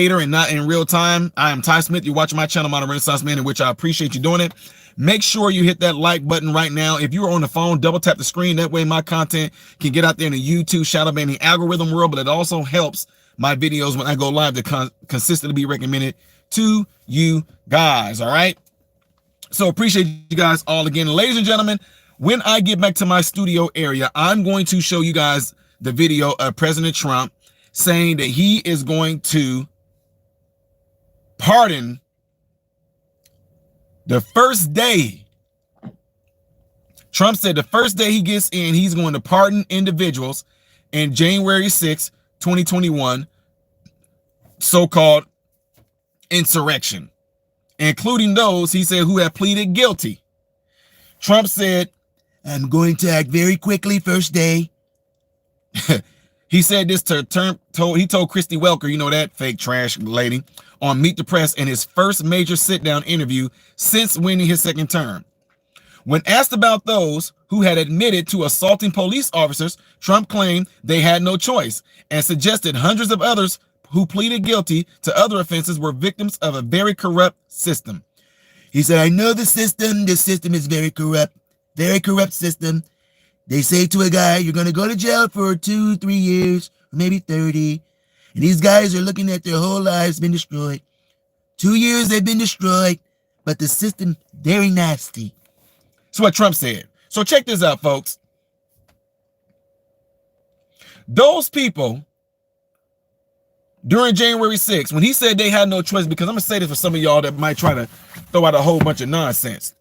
later and not in real time. I am Ty Smith. You're watching my channel, Modern Renaissance Man, in which I appreciate you doing it. Make sure you hit that like button right now. If you are on the phone, double tap the screen. That way my content can get out there in the YouTube shadow banning algorithm world, but it also helps my videos when I go live to consistently be recommended to you guys. All right. So appreciate you guys all again. Ladies and gentlemen, when I get back to my studio area, I'm going to show you guys the video of President Trump saying that he is going to pardon the first day. Trump said the first day he gets in, he's going to pardon individuals in January 6, 2021, so-called insurrection, including those, he said, who have pleaded guilty. Trump said, I'm going to act very quickly first day. He said this he told Christy Welker, you know, that fake trash lady, on Meet the Press in his first major sit-down interview since winning his second term. When asked about those who had admitted to assaulting police officers, Trump claimed they had no choice and suggested hundreds of others who pleaded guilty to other offenses were victims of a very corrupt system. He said, I know the system is very corrupt system. They say to a guy, you're going to go to jail for 2-3 years, or maybe 30. And these guys are looking at their whole lives been destroyed. 2 years they've been destroyed, but the system, very nasty. That's what Trump said. So check this out, folks. Those people during January 6th, when he said they had no choice, because I'm going to say this for some of y'all that might try to throw out a whole bunch of nonsense.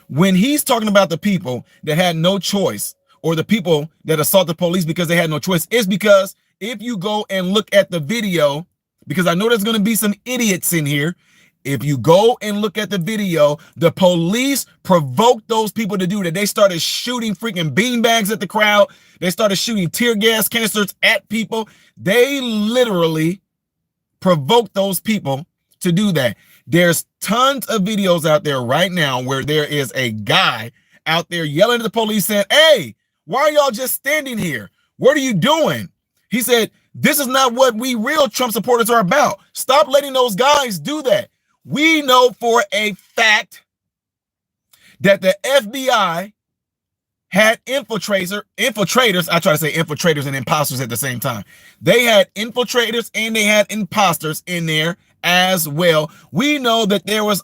When he's talking about the people that had no choice, or the people that assault the police because they had no choice, it's because if you go and look at the video, because I know there's going to be some idiots in here, if you go and look at the video, the police provoked those people to do that. They started shooting freaking beanbags at the crowd. They started shooting tear gas canisters at people. They literally provoked those people to do that. There's tons of videos out there right now where there is a guy out there yelling at the police saying, hey, why are y'all just standing here? What are you doing? He said, this is not what we real Trump supporters are about. Stop letting those guys do that. We know for a fact that the FBI had infiltrators. I try to say infiltrators and imposters at the same time. They had infiltrators and they had imposters in there as well. We know that there was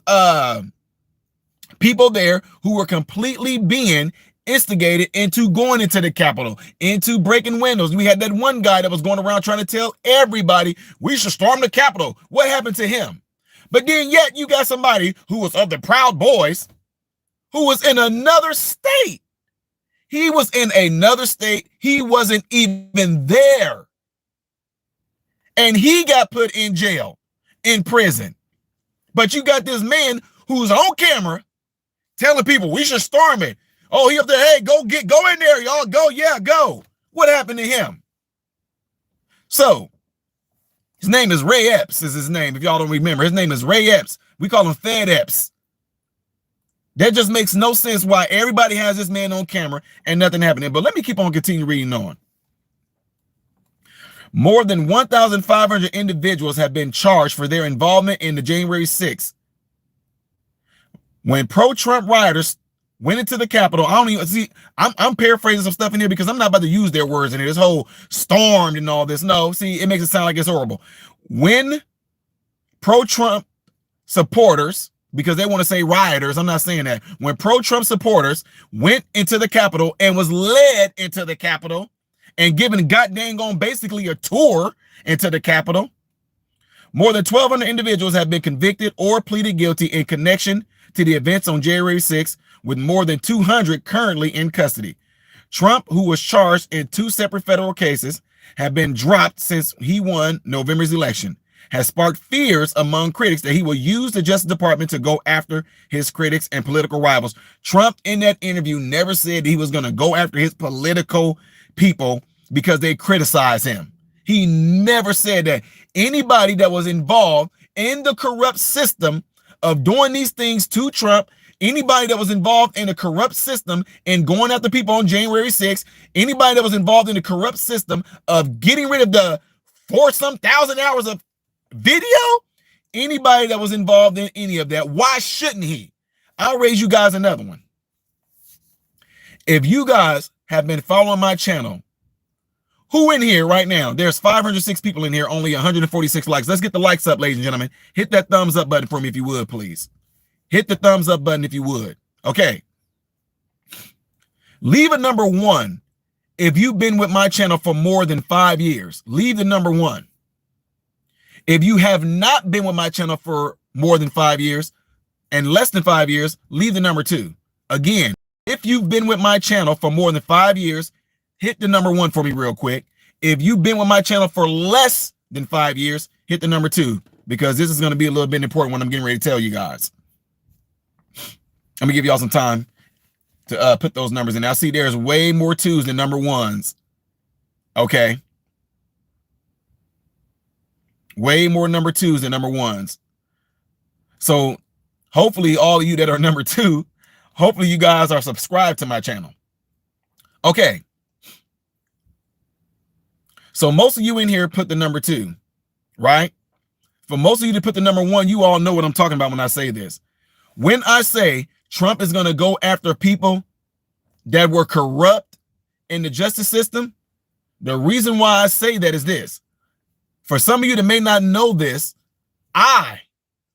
people there who were completely being instigated into going into the Capitol, into breaking windows. We had that one guy that was going around trying to tell everybody we should storm the Capitol. What happened to him? But then yet you got somebody who was of the Proud Boys who was in another state. He was in another state. He wasn't even there. And he got put in jail, in prison. But you got this man who's on camera telling people we should storm it. Oh, he up there, hey, go in there, y'all. Go, yeah, go. What happened to him? So, his name is Ray Epps, is his name. If y'all don't remember, his name is Ray Epps. We call him Fed Epps. That just makes no sense why everybody has this man on camera and nothing happening. But let me keep on continue reading on. More than 1,500 individuals have been charged for their involvement in the January 6th. When pro-Trump rioters went into the Capitol, I don't even see, I'm paraphrasing some stuff in here because I'm not about to use their words in here. This whole stormed and all this. No, see, it makes it sound like it's horrible. When pro-Trump supporters, because they want to say rioters, I'm not saying that. When pro-Trump supporters went into the Capitol and was led into the Capitol and given goddamn on basically a tour into the Capitol, more than 1,200 individuals have been convicted or pleaded guilty in connection to the events on January 6th, with more than 200 currently in custody. Trump, who was charged in 2 separate federal cases, have been dropped since he won November's election, has sparked fears among critics that he will use the Justice Department to go after his critics and political rivals. Trump, in that interview, never said he was going to go after his political people because they criticize him. He never said that. Anybody that was involved in the corrupt system of doing these things to Trump, anybody that was involved in a corrupt system and going after people on January 6th, anybody that was involved in the corrupt system of getting rid of the 4,000 hours of video, anybody that was involved in any of that, why shouldn't he? I'll raise you guys another one. If you guys have been following my channel, who in here right now? There's 506 people in here, only 146 likes. Let's get the likes up, ladies and gentlemen. Hit that thumbs up button for me if you would, please. Hit the thumbs up button if you would. Okay. Leave a number 1 if you've been with my channel for more than 5 years. Leave the number 1. If you have not been with my channel for more than 5 years and less than 5 years, leave the number 2. Again, if you've been with my channel for more than 5 years, hit the number 1 for me real quick. If you've been with my channel for less than 5 years, hit the number 2, because this is going to be a little bit important when I'm getting ready to tell you guys. I'm gonna give y'all some time to put those numbers in. I see there's way more 2s than number 1s. Okay. Way more number 2s than number 1s. So hopefully all of you that are number 2, hopefully you guys are subscribed to my channel. Okay. So most of you in here put the number 2, right? For most of you to put the number 1, you all know what I'm talking about when I say this. When I say Trump is going to go after people that were corrupt in the justice system, the reason why I say that is this. For some of you that may not know this, I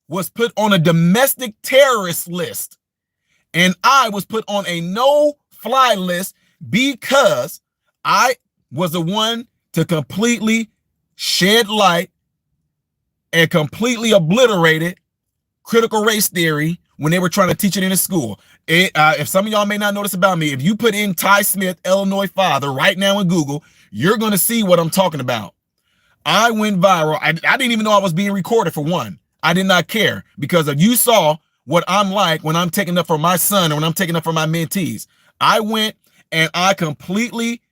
was put on a domestic terrorist list, and I was put on a no-fly list because I was the one to completely shed light and completely obliterated critical race theory when they were trying to teach it in a school. If some of y'all may not notice about me, if you put in Ty Smith, Illinois father, right now in Google, you're going to see what I'm talking about. I went viral. I didn't even know I was being recorded, for one. I did not care, because if you saw what I'm like when I'm taking up for my son or when I'm taking up for my mentees, I went and I completely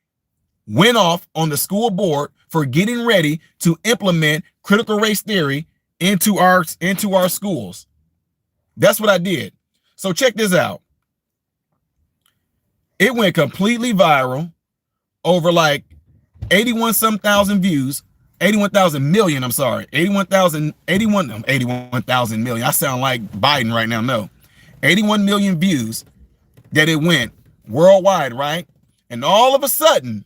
went off on the school board for getting ready to implement critical race theory into our schools. That's what I did. So check this out. It went completely viral, over like 81,000 views, 81,000 million, I'm sorry, 81,000 million. I sound like Biden right now. No, 81 million views that it went worldwide, right? And all of a sudden,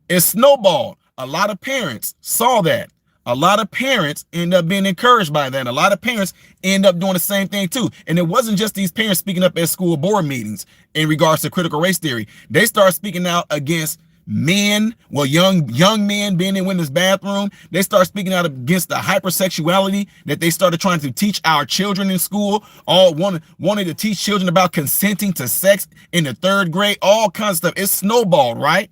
it snowballed. A lot of parents saw that. A lot of parents end up being encouraged by that. A lot of parents end up doing the same thing too. And it wasn't just these parents speaking up at school board meetings in regards to critical race theory. They started speaking out against men, well, young men being in women's bathroom. They start speaking out against the hypersexuality that they started trying to teach our children in school. All wanted to teach children about consenting to sex in the 3rd grade, all kinds of stuff. It snowballed, right?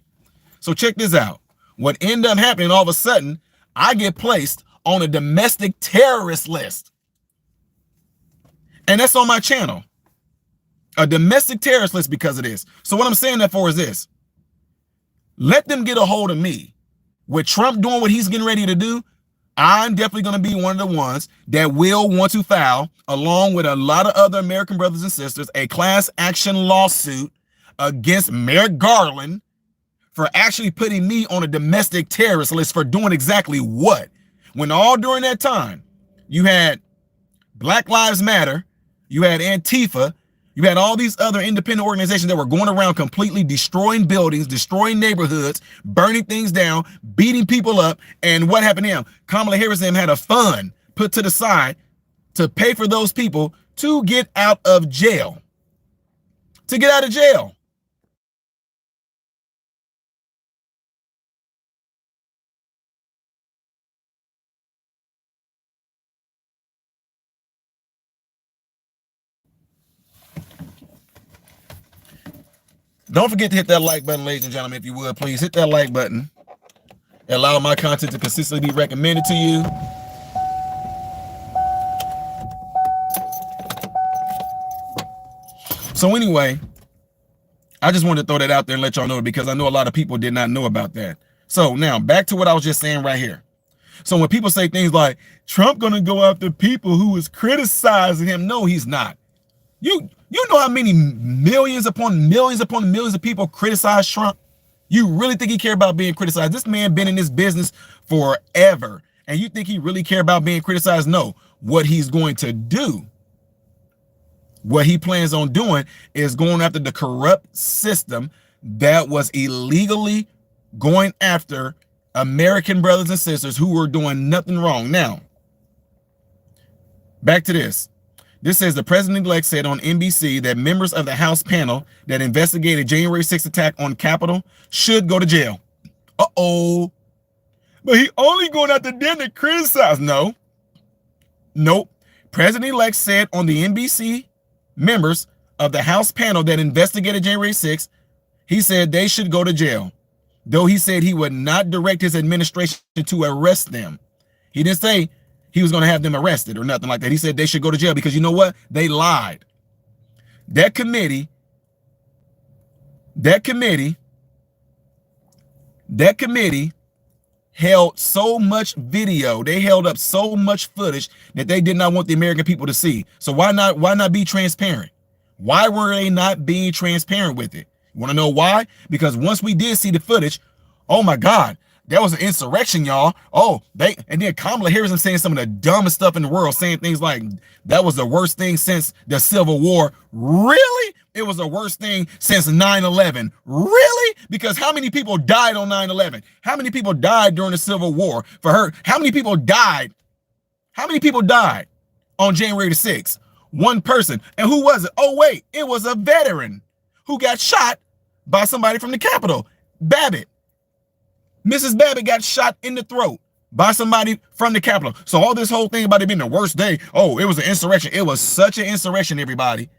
So check this out. What ended up happening, all of a sudden, I get placed on a domestic terrorist list. And that's on my channel. A domestic terrorist list because of this. So what I'm saying that for is this. Let them get a hold of me. With Trump doing what he's getting ready to do, I'm definitely going to be one of the ones that will want to file, along with a lot of other American brothers and sisters, a class action lawsuit against Merrick Garland for actually putting me on a domestic terrorist list for doing exactly what? When all during that time, you had Black Lives Matter, you had Antifa, you had all these other independent organizations that were going around completely destroying buildings, destroying neighborhoods, burning things down, beating people up. And what happened to them? Kamala Harris and them had a fund put to the side to pay for those people to get out of jail. To get out of jail. Don't forget to hit that like button, ladies and gentlemen, if you would, please. Hit that like button. Allow my content to consistently be recommended to you. So anyway, I just wanted to throw that out there and let y'all know, because I know a lot of people did not know about that. So now back to what I was just saying right here. So when people say things like, Trump gonna go after people who is criticizing him, no, he's not. You know how many millions upon millions of people criticize Trump? You really think he care about being criticized? This man been in this business forever, And you think he really care about being criticized? No. What he's going to do, what he plans on doing, is going after the corrupt system that was illegally going after American brothers and sisters who were doing nothing wrong. Now, back to this. This says the president-elect said on NBC that members of the House panel that investigated January 6th attack on Capitol should go to jail. Uh-oh. But he only going out there to criticize. No. Nope. President-elect said on the NBC members of the House panel that investigated January 6th, he said they should go to jail. Though he said he would not direct his administration to arrest them. He didn't say he was going to have them arrested or nothing like that. He said they should go to jail because you know what? They lied. That committee held so much video, they held up so much footage that they did not want the American people to see. So why not be transparent? Why were they not being transparent with it? You want to know why? Because once we did see the footage, oh my God, that was an insurrection, y'all. Oh, and then Kamala Harris is saying some of the dumbest stuff in the world, saying things like that was the worst thing since the Civil War. Really? It was the worst thing since 9/11. Really? Because how many people died on 9/11? How many people died during the Civil War for her? How many people died? How many people died on January the 6th? One person. And who was it? Oh, wait, it was a veteran who got shot by somebody from the Capitol. Babbitt. Mrs. Babbitt got shot in the throat by somebody from the Capitol. So all this whole thing about it being the worst day, oh, it was an insurrection. It was such an insurrection, everybody,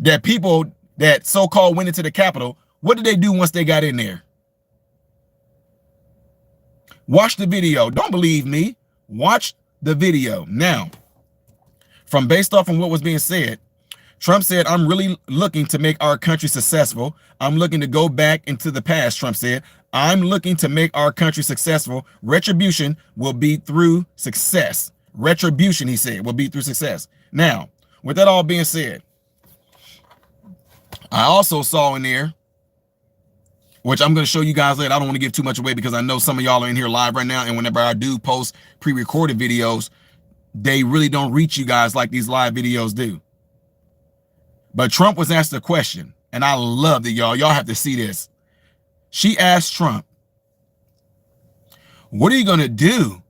that people that so-called went into the Capitol, what did they do once they got in there? Watch the video. Don't believe me. Watch the video. Now, from based off on what was being said, Trump said, I'm really looking to make our country successful. I'm looking to go back into the past, Trump said. I'm looking to make our country successful. Retribution will be through success. Retribution, he said, will be through success. Now, with that all being said, I also saw in there, which I'm going to show you guys later. I don't want to give too much away because I know some of y'all are in here live right now. And whenever I do post pre-recorded videos, they really don't reach you guys like these live videos do. But Trump was asked a question, and I loved it, y'all. Y'all have to see this. She asked Trump, what are you going to do?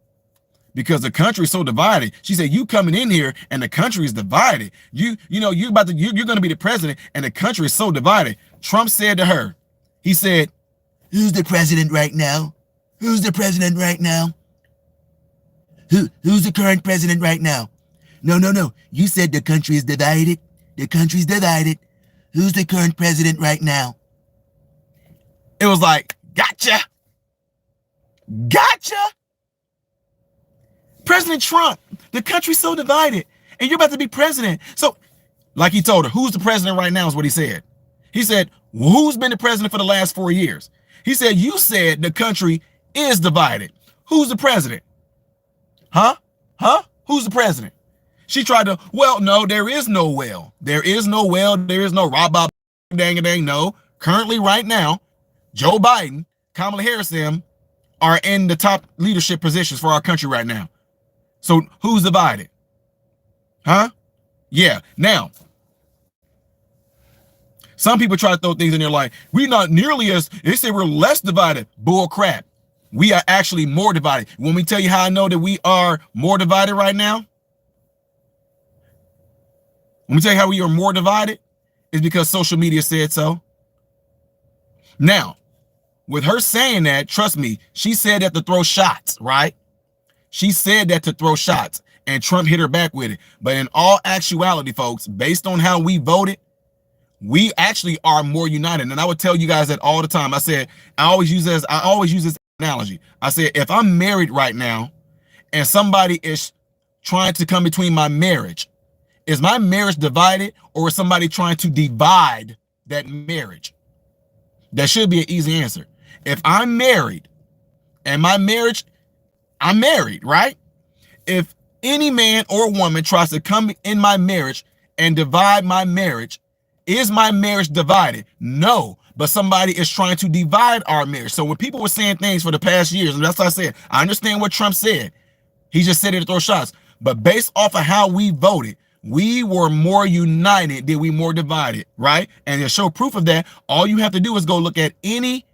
Because the country is so divided. She said, you coming in here and the country is divided. You're going to be the president and the country is so divided. Trump said to her, he said, who's the president right now? Who's the president right now? Who's the current president right now? No. You said the country is divided. The country's divided. Who's the current president right now? It was like, gotcha. President Trump, the country's so divided and you're about to be president. So like he told her, who's the president right now is what he said. He said, well, who's been the president for the last 4 years? He said, you said the country is divided. Who's the president? Huh? Who's the president? She tried to, well, no, there is no well. There is no well. There is no rob dang. No. Currently, right now, Joe Biden, Kamala Harris, them are in the top leadership positions for our country right now. So who's divided? Huh? Yeah. Now, some people try to throw things in there like, we're not nearly as, they say we're less divided. Bull crap. We are actually more divided. When we tell you how I know that we are more divided right now, let me tell you how we are more divided is because social media said so. Now, with her saying that, trust me, she said that to throw shots, right? She said that to throw shots and Trump hit her back with it. But in all actuality, folks, based on how we voted, we actually are more united. And I would tell you guys that all the time. I always use this analogy. I said, if I'm married right now and somebody is trying to come between my marriage, is my marriage divided or is somebody trying to divide that marriage? That should be an easy answer. If I'm married and my marriage, I'm married, right? If any man or woman tries to come in my marriage and divide my marriage, is my marriage divided? No, but somebody is trying to divide our marriage. So when people were saying things for the past years, and that's what I said, I understand what Trump said. He just said it to throw shots. But based off of how we voted, we were more united than we more divided, right? And to show proof of that, all you have to do is go look at any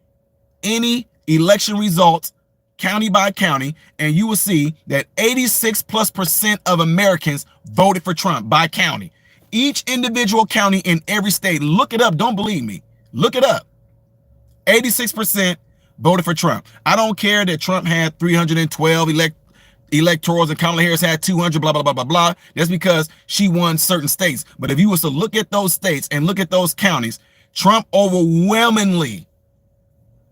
election results, county by county, and you will see that 86+% of Americans voted for Trump by county. Each individual county in every state, look it up, don't believe me, look it up. 86% voted for Trump. I don't care that Trump had 312 electorals and Kamala Harris had 200, blah, blah, blah, blah, blah. That's because she won certain states. But if you was to look at those states and look at those counties, Trump overwhelmingly,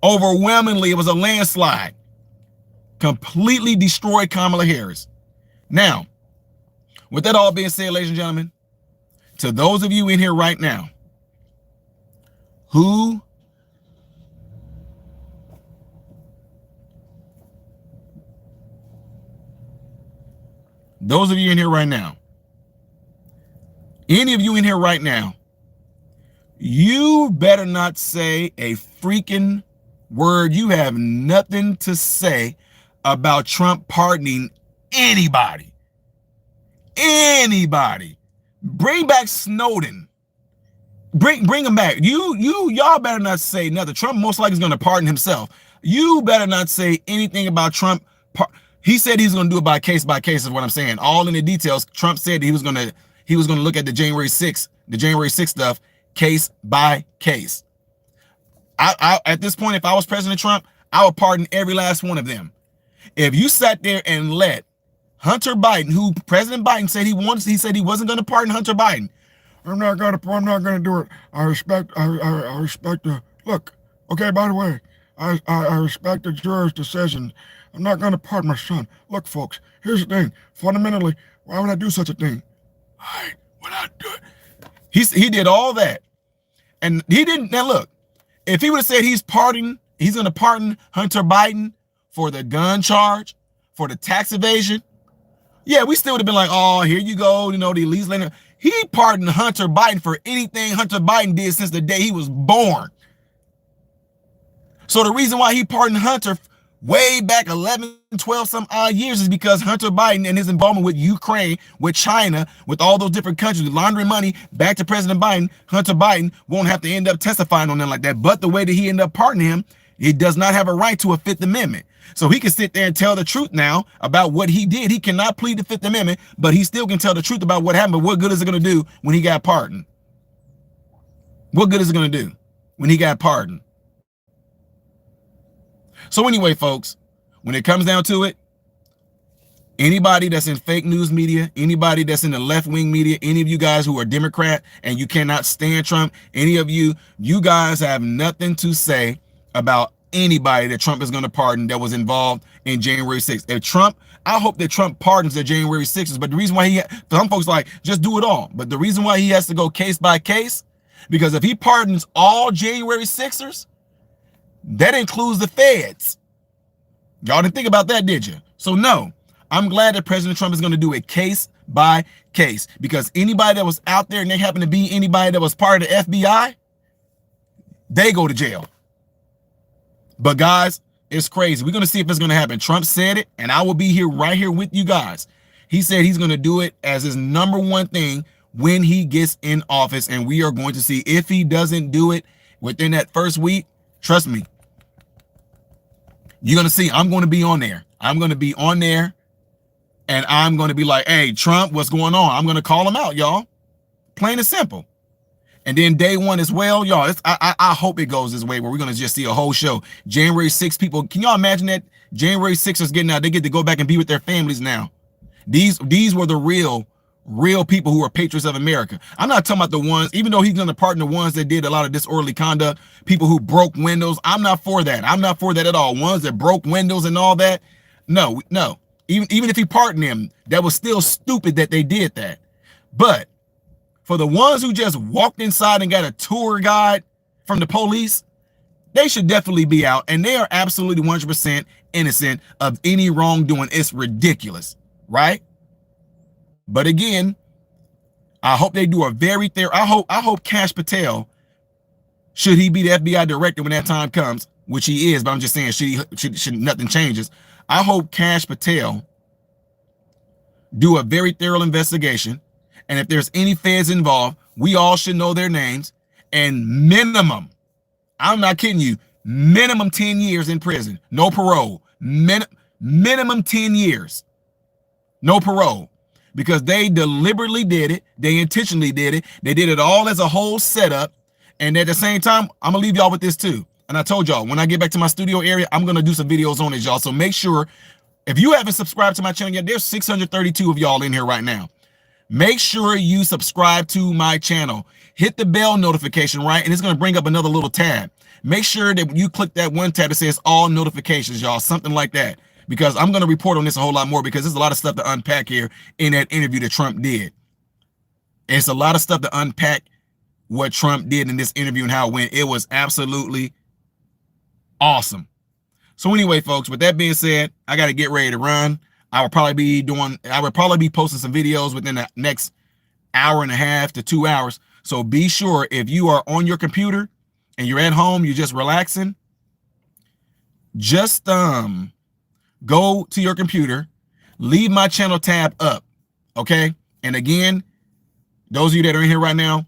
it was a landslide, completely destroyed Kamala Harris. Now, with that all being said, ladies and gentlemen, to those of you in here right now who any of you in here right now, you better not say a freaking word. You have nothing to say about Trump pardoning anybody. Bring back Snowden. Bring him back. Y'all better not say nothing. Trump most likely is going to pardon himself. You better not say anything about Trump. He said he's going to do it by case is what I'm saying. All in the details. Trump said he was going to look at the January 6th stuff case by case. I at this point, if I was President Trump, I would pardon every last one of them. If you sat there and let Hunter Biden, who President Biden said he said he wasn't going to pardon Hunter Biden. I'm not going to do it. I respect the look. Okay, by the way, I respect the juror's decision. I'm not going to pardon my son. Look, folks, here's the thing. Fundamentally, why would I do such a thing? Why would I do it? He did all that. And he didn't. Now, look, if he would have said he's going to pardon Hunter Biden for the gun charge, for the tax evasion, yeah, we still would have been like, oh, here you go, the Elise Leonard. He pardoned Hunter Biden for anything Hunter Biden did since the day he was born. So the reason why he pardoned Hunter way back 11, 12 some odd years is because Hunter Biden and his involvement with Ukraine, with China, with all those different countries, laundering money back to President Biden, Hunter Biden won't have to end up testifying on them like that. But the way that he ended up pardoning him, he does not have a right to a Fifth Amendment. So he can sit there and tell the truth now about what he did. He cannot plead the Fifth Amendment, but he still can tell the truth about what happened. But what good is it going to do when he got pardoned? What good is it going to do when he got pardoned? So anyway, folks, when it comes down to it, anybody that's in fake news media, anybody that's in the left-wing media, any of you guys who are Democrat and you cannot stand Trump, any of you guys have nothing to say about anybody that Trump is going to pardon that was involved in January 6th. If Trump, I hope that Trump pardons the January 6th, but the reason why some folks like, just do it all. But the reason why he has to go case by case, because if he pardons all January 6ers, that includes the feds. Y'all didn't think about that, did you? So no, I'm glad that President Trump is going to do it case by case, because anybody that was out there and they happen to be anybody that was part of the FBI, they go to jail. But guys, it's crazy. We're going to see if it's going to happen. Trump said it, and I will be here right here with you guys. He said he's going to do it as his number one thing when he gets in office, and we are going to see. If he doesn't do it within that first week, trust me, you're going to see. I'm going to be on there. I'm going to be on there, and I'm going to be like, hey, Trump, what's going on? I'm going to call him out, y'all. Plain and simple. And then day one as well, y'all, I hope it goes this way where we're going to just see a whole show. January 6th people, can y'all imagine that? January 6th is getting out. They get to go back and be with their families now. These were the real people who are patriots of America. I'm not talking about the ones, even though he's going to pardon the ones that did a lot of disorderly conduct, people who broke windows. I'm not for that. I'm not for that at all. Ones that broke windows and all that. No. Even if he pardoned them, that was still stupid that they did that. But for the ones who just walked inside and got a tour guide from the police, they should definitely be out. And they are absolutely 100% innocent of any wrongdoing. It's ridiculous, right? But again, I hope they do a very thorough. I hope Kash Patel Should he be the FBI director when that time comes, which he is, but I'm just saying, should nothing changes. I hope Kash Patel do a very thorough investigation. And if there's any feds involved, we all should know their names. And minimum, I'm not kidding you, minimum 10 years in prison, no parole. Minimum 10 years, no parole. Because they deliberately did it. They intentionally did it. They did it all as a whole setup. And at the same time, I'm going to leave y'all with this too. And I told y'all, when I get back to my studio area, I'm going to do some videos on it, y'all. So make sure, if you haven't subscribed to my channel yet, there's 632 of y'all in here right now. Make sure you subscribe to my channel. Hit the bell notification, right? And it's going to bring up another little tab. Make sure that you click that one tab that says all notifications, y'all, something like that. Because I'm going to report on this a whole lot more, because there's a lot of stuff to unpack here in that interview that Trump did. It's a lot of stuff to unpack what Trump did in this interview and how it went. It was absolutely awesome. So anyway, folks, with that being said, I got to get ready to run. I would probably be posting some videos within the next hour and a half to 2 hours. So be sure, if you are on your computer and you're at home, you're just relaxing, just go to your computer, leave my channel tab up, okay? And again, those of you that are in here right now,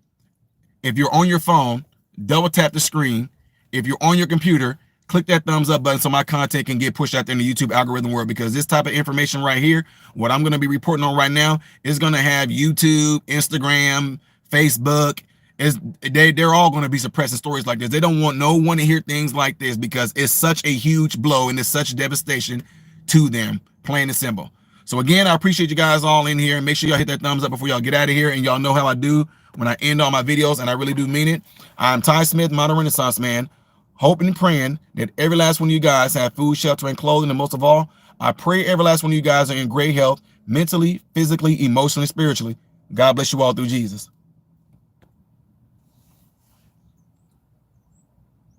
if you're on your phone, double tap the screen. If you're on your computer, click that thumbs up button so my content can get pushed out there in the YouTube algorithm world, because this type of information right here, what I'm going to be reporting on right now, is going to have YouTube, Instagram, Facebook. They're all going to be suppressing stories like this. They don't want no one to hear things like this, because it's such a huge blow and it's such devastation to them, plain and simple. So again, I appreciate you guys all in here, and make sure y'all hit that thumbs up before y'all get out of here. And y'all know how I do when I end all my videos, and I really do mean it. I'm Ty Smith, Modern Renaissance Man, hoping and praying that every last one of you guys have food, shelter, and clothing. And most of all, I pray every last one of you guys are in great health, mentally, physically, emotionally, spiritually. God bless you all through Jesus.